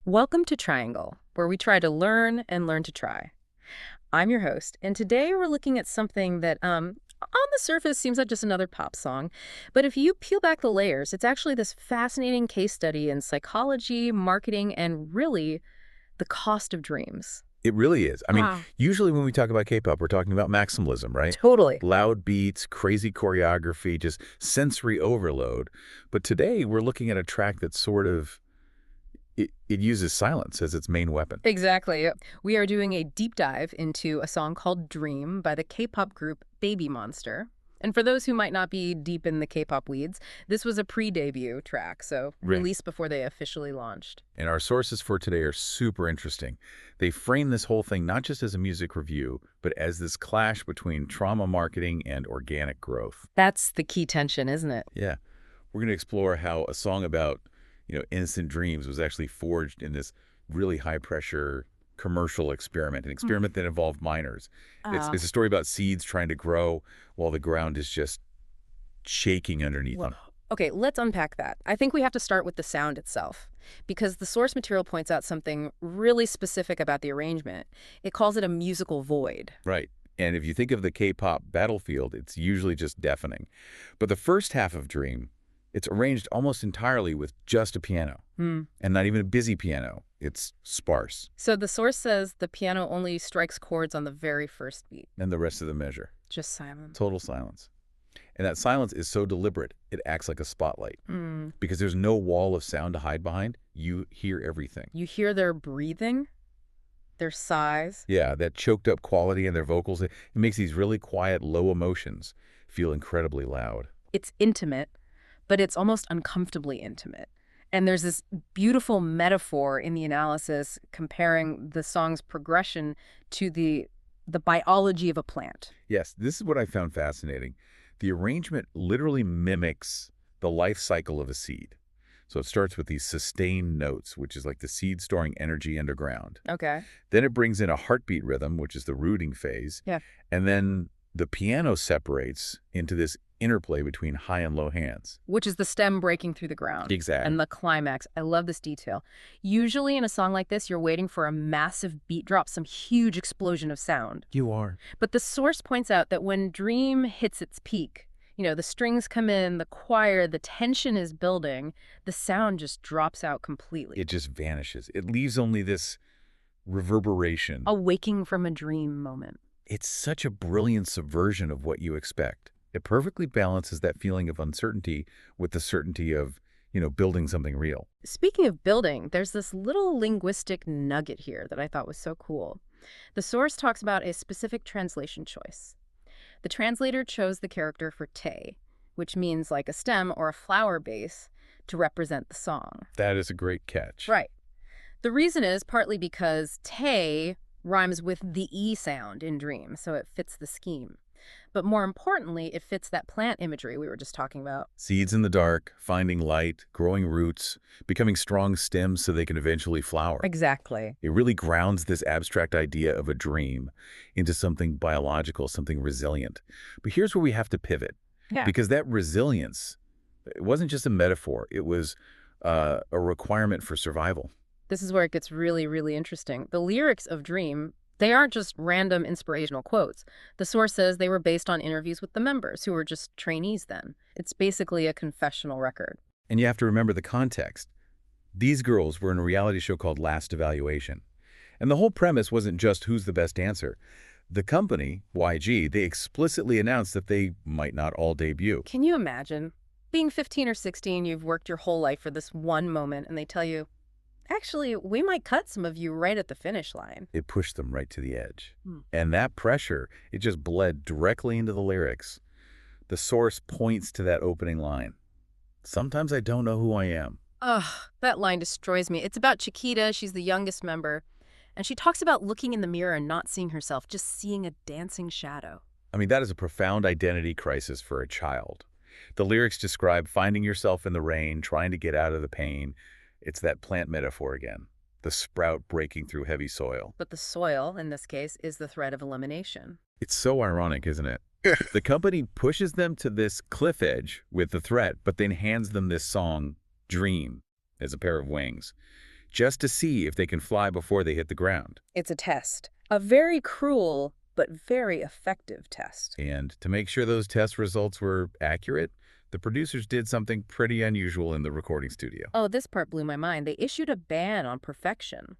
Welcome to Triangle, where we try to learn and learn to try. I'm your host, and today we're looking at something that, on the surface seems like just another pop song, but if you peel back the layers, it's actually this fascinating case study in psychology, marketing, and really the cost of dreams. It really is. Wow. Usually when we talk about K-pop, we're talking about maximalism, right? Totally. Loud beats, crazy choreography, just sensory overload. But today we're looking at a track that it uses silence as its main weapon. Exactly. We are doing a deep dive into a song called Dream by the K-pop group Babymonster. And for those who might not be deep in the K-pop weeds, this was a pre-debut track, so Right. released before they officially launched. And our sources for today are super interesting. They frame this whole thing not just as a music review, but as this clash between trauma marketing and organic growth. That's the key tension, isn't it? Yeah. We're going to explore how a song about, innocent dreams was actually forged in this really high-pressure commercial experiment, an experiment that involved minors. It's a story about seeds trying to grow while the ground is just shaking underneath them. Okay, let's unpack that. I think we have to start with the sound itself, because the source material points out something really specific about the arrangement. It calls it a musical void. Right. And if you think of the K-pop battlefield, it's usually just deafening. But the first half of Dream, it's arranged almost entirely with just a piano, and not even a busy piano. It's sparse, So the source says the piano only strikes chords on the very first beat. and the rest of the measure, Just silent. total silence. And that silence is so deliberate, it acts like a spotlight. Mm. Because there's no wall of sound to hide behind, you hear everything. You hear their breathing, their sighs. Yeah, that choked up quality in their vocals, it makes these really quiet, low emotions feel incredibly loud. It's intimate, but it's almost uncomfortably intimate. And there's this beautiful metaphor in the analysis comparing the song's progression to the biology of a plant. Yes, this is what I found fascinating. The arrangement literally mimics the life cycle of a seed. So it starts with these sustained notes, which is like the seed storing energy underground. Okay. Then it brings in a heartbeat rhythm, which is the rooting phase. Yeah. And then the piano separates into this interplay between high and low hands. Which is the stem breaking through the ground. Exactly. And the climax. I love this detail. Usually in a song like this, you're waiting for a massive beat drop, some huge explosion of sound. You are. But the source points out that when Dream hits its peak, the strings come in, the choir, the tension is building, the sound just drops out completely. It just vanishes. It leaves only this reverberation. A waking from a dream moment. It's such a brilliant subversion of what you expect. It perfectly balances that feeling of uncertainty with the certainty of, building something real. Speaking of building, there's this little linguistic nugget here that I thought was so cool. The source talks about a specific translation choice. The translator chose the character for te, which means like a stem or a flower base, to represent the song. That is a great catch. Right. The reason is partly because te rhymes with the E sound in Dream, so it fits the scheme. But more importantly, it fits that plant imagery we were just talking about. Seeds in the dark, finding light, growing roots, becoming strong stems so they can eventually flower. Exactly. It really grounds this abstract idea of a dream into something biological, something resilient. But here's where we have to pivot. Yeah. Because that resilience, it wasn't just a metaphor. It was a requirement for survival. This is where it gets really, really interesting. The lyrics of Dream, they aren't just random inspirational quotes. The source says they were based on interviews with the members, who were just trainees then. It's basically a confessional record. And you have to remember the context. These girls were in a reality show called Last Evaluation. And the whole premise wasn't just who's the best dancer. The company, YG, they explicitly announced that they might not all debut. Can you imagine? Being 15 or 16, you've worked your whole life for this one moment, and they tell you, actually, we might cut some of you right at the finish line. It pushed them right to the edge. And that pressure, it just bled directly into the lyrics. The source points to that opening line. Sometimes I don't know who I am. Ugh, that line destroys me. It's about Chiquita. She's the youngest member. And she talks about looking in the mirror and not seeing herself, just seeing a dancing shadow. That is a profound identity crisis for a child. The lyrics describe finding yourself in the rain, trying to get out of the pain. It's that plant metaphor again, the sprout breaking through heavy soil. But the soil, in this case, is the threat of elimination. It's so ironic, isn't it? The company pushes them to this cliff edge with the threat, but then hands them this song, Dream, as a pair of wings. just to see if they can fly before they hit the ground. It's a test. A very cruel but very effective test. And to make sure those test results were accurate, the producers did something pretty unusual in the recording studio. Oh, this part blew my mind. They issued a ban on perfection.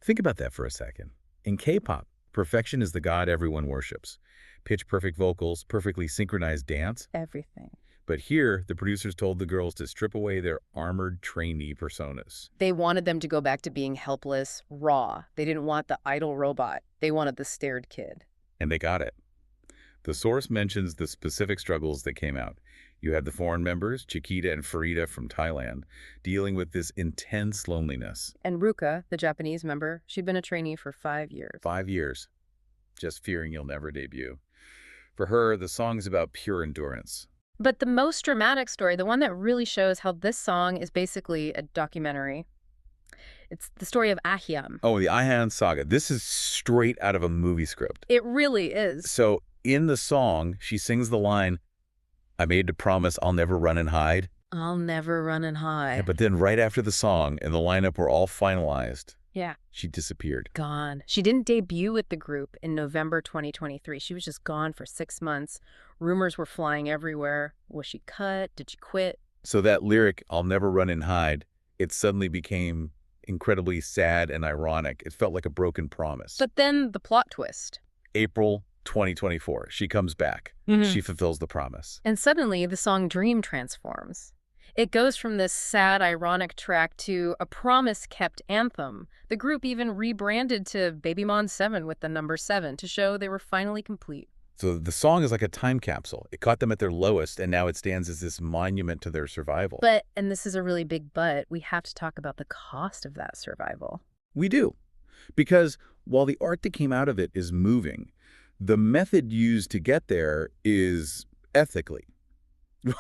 Think about that for a second. In K-pop, perfection is the god everyone worships. Pitch-perfect vocals, perfectly synchronized dance. Everything. But here, the producers told the girls to strip away their armored trainee personas. They wanted them to go back to being helpless, raw. They didn't want the idle robot. They wanted the scared kid. And they got it. The source mentions the specific struggles that came out. You had the foreign members, Chiquita and Farida from Thailand, dealing with this intense loneliness. And Ruka, the Japanese member, she'd been a trainee for 5 years. 5 years. Just fearing you'll never debut. For her, the song's about pure endurance. But the most dramatic story, the one that really shows how this song is basically a documentary, it's the story of Ahyam. Oh, the Ihan saga. This is straight out of a movie script. It really is. So in the song, she sings the line, "I made the promise I'll never run and hide." I'll never run and hide. But then right after the song and the lineup were all finalized, Yeah. she disappeared. Gone. She didn't debut with the group in November 2023. She was just gone for 6 months. Rumors were flying everywhere. Was she cut? Did she quit? So that lyric, "I'll never run and hide," it suddenly became incredibly sad and ironic. It felt like a broken promise. But then the plot twist. April 2024, she comes back. Mhm. She fulfills the promise. And suddenly the song Dream transforms. It goes from this sad, ironic track to a promise-kept anthem. The group even rebranded to Babymonster 7 with the number 7 to show they were finally complete. So the song is like a time capsule. It caught them at their lowest, and now it stands as this monument to their survival. But, and this is a really big but, we have to talk about the cost of that survival. We do. Because while the art that came out of it is moving, the method used to get there is ethically.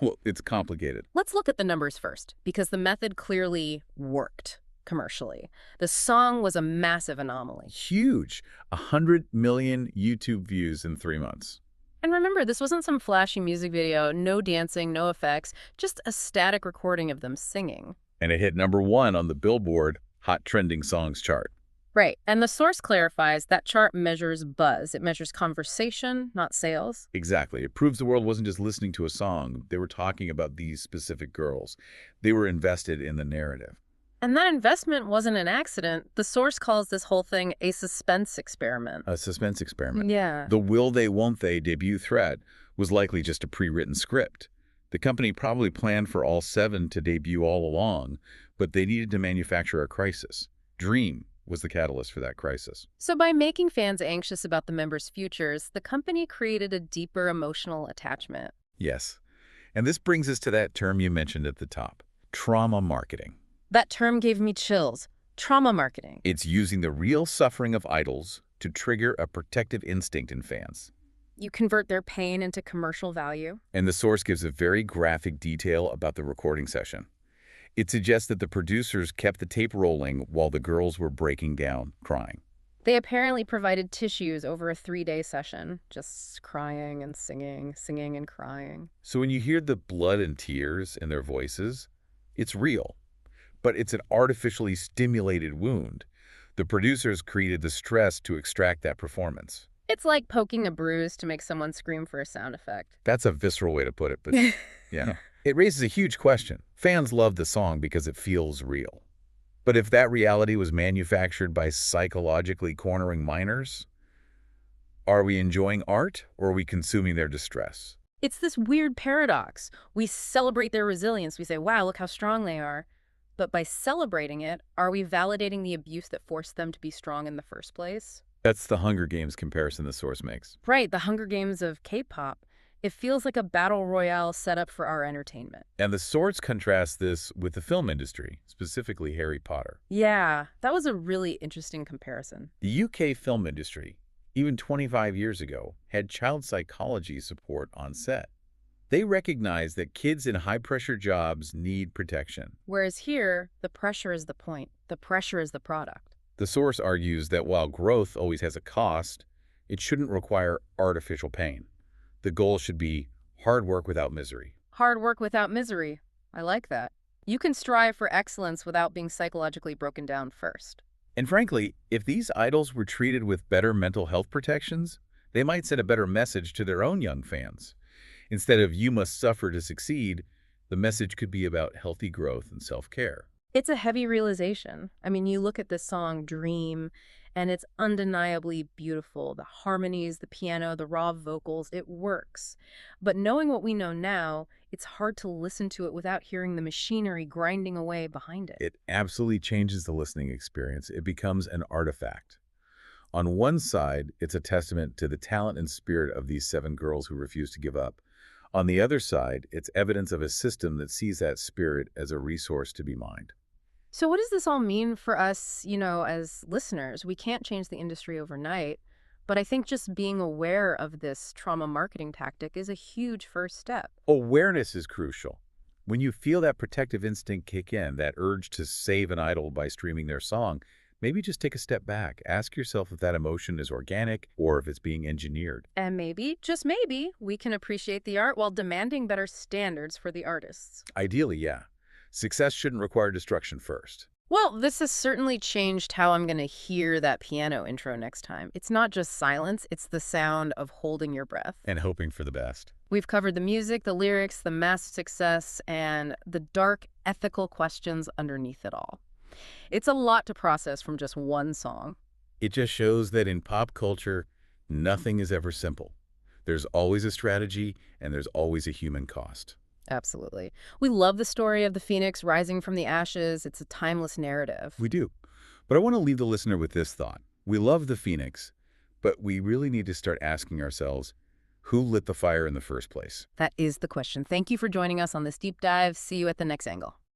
Well, it's complicated. Let's look at the numbers first, because the method clearly worked commercially. The song was a massive anomaly. Huge. 100 million YouTube views in 3 months. And remember, this wasn't some flashy music video, no dancing, no effects, just a static recording of them singing. And it hit #1 on the Billboard Hot Trending Songs chart. Right. And the source clarifies that chart measures buzz. It measures conversation, not sales. Exactly. It proves the world wasn't just listening to a song. They were talking about these specific girls. They were invested in the narrative. And that investment wasn't an accident. The source calls this whole thing a suspense experiment. A suspense experiment. Yeah. The will they, won't they debut thread was likely just a pre-written script. The company probably planned for all 7 to debut all along, but they needed to manufacture a crisis. Dream was the catalyst for that crisis. So by making fans anxious about the members' futures, the company created a deeper emotional attachment. Yes. And this brings us to that term you mentioned at the top, trauma marketing. That term gave me chills. Trauma marketing. It's using the real suffering of idols to trigger a protective instinct in fans. You convert their pain into commercial value. And the source gives a very graphic detail about the recording session. It suggests that the producers kept the tape rolling while the girls were breaking down, crying. They apparently provided tissues over a 3-day session, just crying and singing, singing and crying. So when you hear the blood and tears in their voices, it's real. But it's an artificially stimulated wound. The producers created the stress to extract that performance. It's like poking a bruise to make someone scream for a sound effect. That's a visceral way to put it, but yeah. It raises a huge question. Fans love the song because it feels real. But if that reality was manufactured by psychologically cornering minors, are we enjoying art or are we consuming their distress? It's this weird paradox. We celebrate their resilience. We say, wow, look how strong they are. But by celebrating it, are we validating the abuse that forced them to be strong in the first place? That's the Hunger Games comparison the source makes. Right, the Hunger Games of K-pop. It feels like a battle royale set up for our entertainment. And the source contrasts this with the film industry, specifically Harry Potter. Yeah, that was a really interesting comparison. The UK film industry, even 25 years ago, had child psychology support on set. They recognized that kids in high-pressure jobs need protection. Whereas here, the pressure is the point. The pressure is the product. The source argues that while growth always has a cost, it shouldn't require artificial pain. The goal should be hard work without misery. Hard work without misery. I like that. You can strive for excellence without being psychologically broken down first. And frankly, if these idols were treated with better mental health protections, they might send a better message to their own young fans. Instead of "you must suffer to succeed," the message could be about healthy growth and self-care. It's a heavy realization. I mean, you look at this song, Dream, and it's undeniably beautiful. The harmonies, the piano, the raw vocals, it works. But knowing what we know now, it's hard to listen to it without hearing the machinery grinding away behind it. It absolutely changes the listening experience. It becomes an artifact. On one side, it's a testament to the talent and spirit of these 7 girls who refuse to give up. On the other side, it's evidence of a system that sees that spirit as a resource to be mined. So what does this all mean for us, as listeners? We can't change the industry overnight, but I think just being aware of this trauma marketing tactic is a huge first step. Awareness is crucial. When you feel that protective instinct kick in, that urge to save an idol by streaming their song, maybe just take a step back. Ask yourself if that emotion is organic or if it's being engineered. And maybe, just maybe, we can appreciate the art while demanding better standards for the artists. Ideally, yeah. Success shouldn't require destruction first. Well, this has certainly changed how I'm going to hear that piano intro next time. It's not just silence, it's the sound of holding your breath. And hoping for the best. We've covered the music, the lyrics, the mass success, and the dark ethical questions underneath it all. It's a lot to process from just one song. It just shows that in pop culture, nothing is ever simple. There's always a strategy, and there's always a human cost. Absolutely. We love the story of the phoenix rising from the ashes. It's a timeless narrative. We do. But I want to leave the listener with this thought. We love the phoenix, but we really need to start asking ourselves, who lit the fire in the first place? That is the question. Thank you for joining us on this deep dive. See you at the next angle.